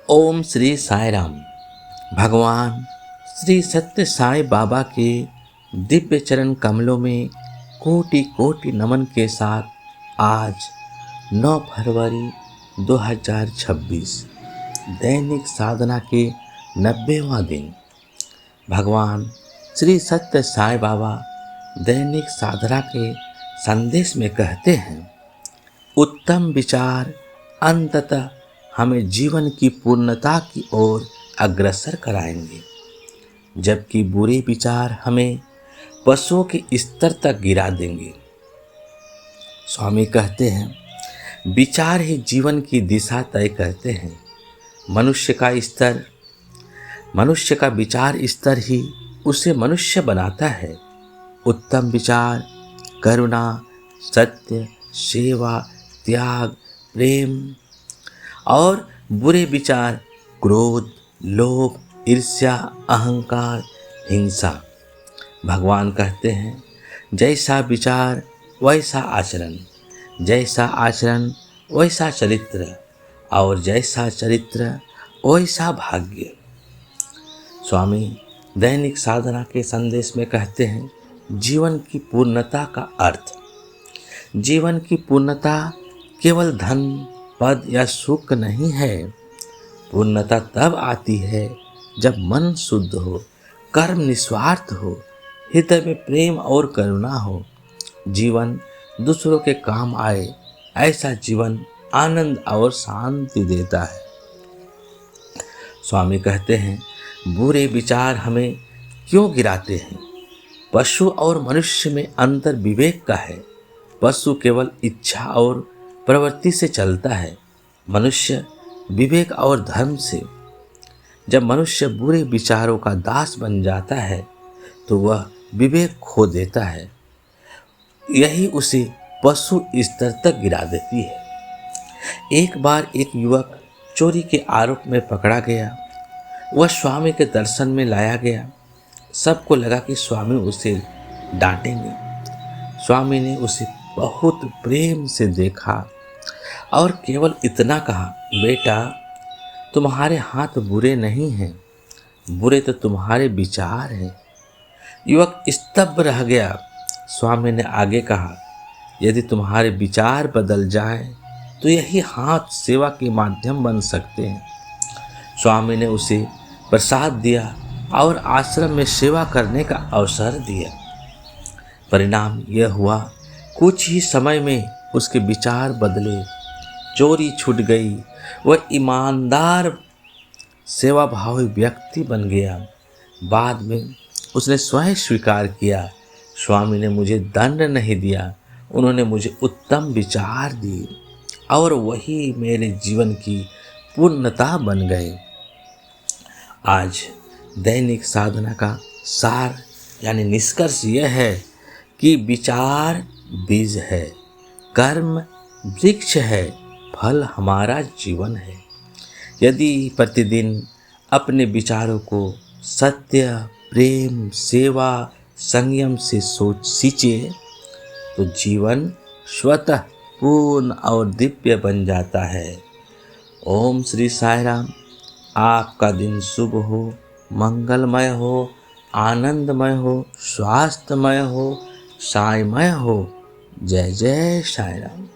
ओम श्री साई राम। भगवान श्री सत्य साई बाबा के दिव्य चरण कमलों में कोटि कोटि नमन के साथ आज 9 फरवरी 2026 दैनिक साधना के 90वां दिन। भगवान श्री सत्य साई बाबा दैनिक साधना के संदेश में कहते हैं, उत्तम विचार अंततः हमें जीवन की पूर्णता की ओर अग्रसर कराएंगे, जबकि बुरे विचार हमें पशुओं के स्तर तक गिरा देंगे। स्वामी कहते हैं, विचार ही जीवन की दिशा तय करते हैं। मनुष्य का विचार स्तर ही उसे मनुष्य बनाता है। उत्तम विचार करुणा, सत्य, सेवा, त्याग, प्रेम और बुरे विचार क्रोध, लोभ, ईर्ष्या, अहंकार, हिंसा। भगवान कहते हैं, जैसा विचार वैसा आचरण, जैसा आचरण वैसा चरित्र और जैसा चरित्र वैसा भाग्य। स्वामी दैनिक साधना के संदेश में कहते हैं, जीवन की पूर्णता का अर्थ। जीवन की पूर्णता केवल धन, पद या सुख नहीं है। पूर्णता तब आती है जब मन शुद्ध हो, कर्म निस्वार्थ हो, हृदय में प्रेम और करुणा हो, जीवन दूसरों के काम आए। ऐसा जीवन आनंद और शांति देता है। स्वामी कहते हैं, बुरे विचार हमें क्यों गिराते हैं? पशु और मनुष्य में अंतर विवेक का है। पशु केवल इच्छा और प्रवृत्ति से चलता है, मनुष्य विवेक और धर्म से। जब मनुष्य बुरे विचारों का दास बन जाता है तो वह विवेक खो देता है। यही उसे पशु स्तर तक गिरा देती है। एक बार एक युवक चोरी के आरोप में पकड़ा गया। वह स्वामी के दर्शन में लाया गया। सबको लगा कि स्वामी उसे डांटेंगे। स्वामी ने उसे बहुत प्रेम से देखा और केवल इतना कहा, बेटा, तुम्हारे हाथ बुरे नहीं हैं, बुरे तो तुम्हारे विचार हैं। युवक स्तब्ध रह गया। स्वामी ने आगे कहा, यदि तुम्हारे विचार बदल जाए तो यही हाथ सेवा के माध्यम बन सकते हैं। स्वामी ने उसे प्रसाद दिया और आश्रम में सेवा करने का अवसर दिया। परिणाम यह हुआ, कुछ ही समय में उसके विचार बदले, चोरी छूट गई। वह ईमानदार, सेवा भावी व्यक्ति बन गया। बाद में उसने स्वयं स्वीकार किया, स्वामी ने मुझे दंड नहीं दिया, उन्होंने मुझे उत्तम विचार दिए और वही मेरे जीवन की पूर्णता बन गए। आज दैनिक साधना का सार यानी निष्कर्ष यह है कि विचार बीज है, कर्म वृक्ष है, फल हमारा जीवन है। यदि प्रतिदिन अपने विचारों को सत्य, प्रेम, सेवा, संयम से सोच सींचे तो जीवन स्वतः पूर्ण और दिव्य बन जाता है। ओम श्री साई राम। आपका दिन शुभ हो, मंगलमय हो, आनंदमय हो, स्वास्थ्यमय हो, साईमय हो। जय जय साई राम।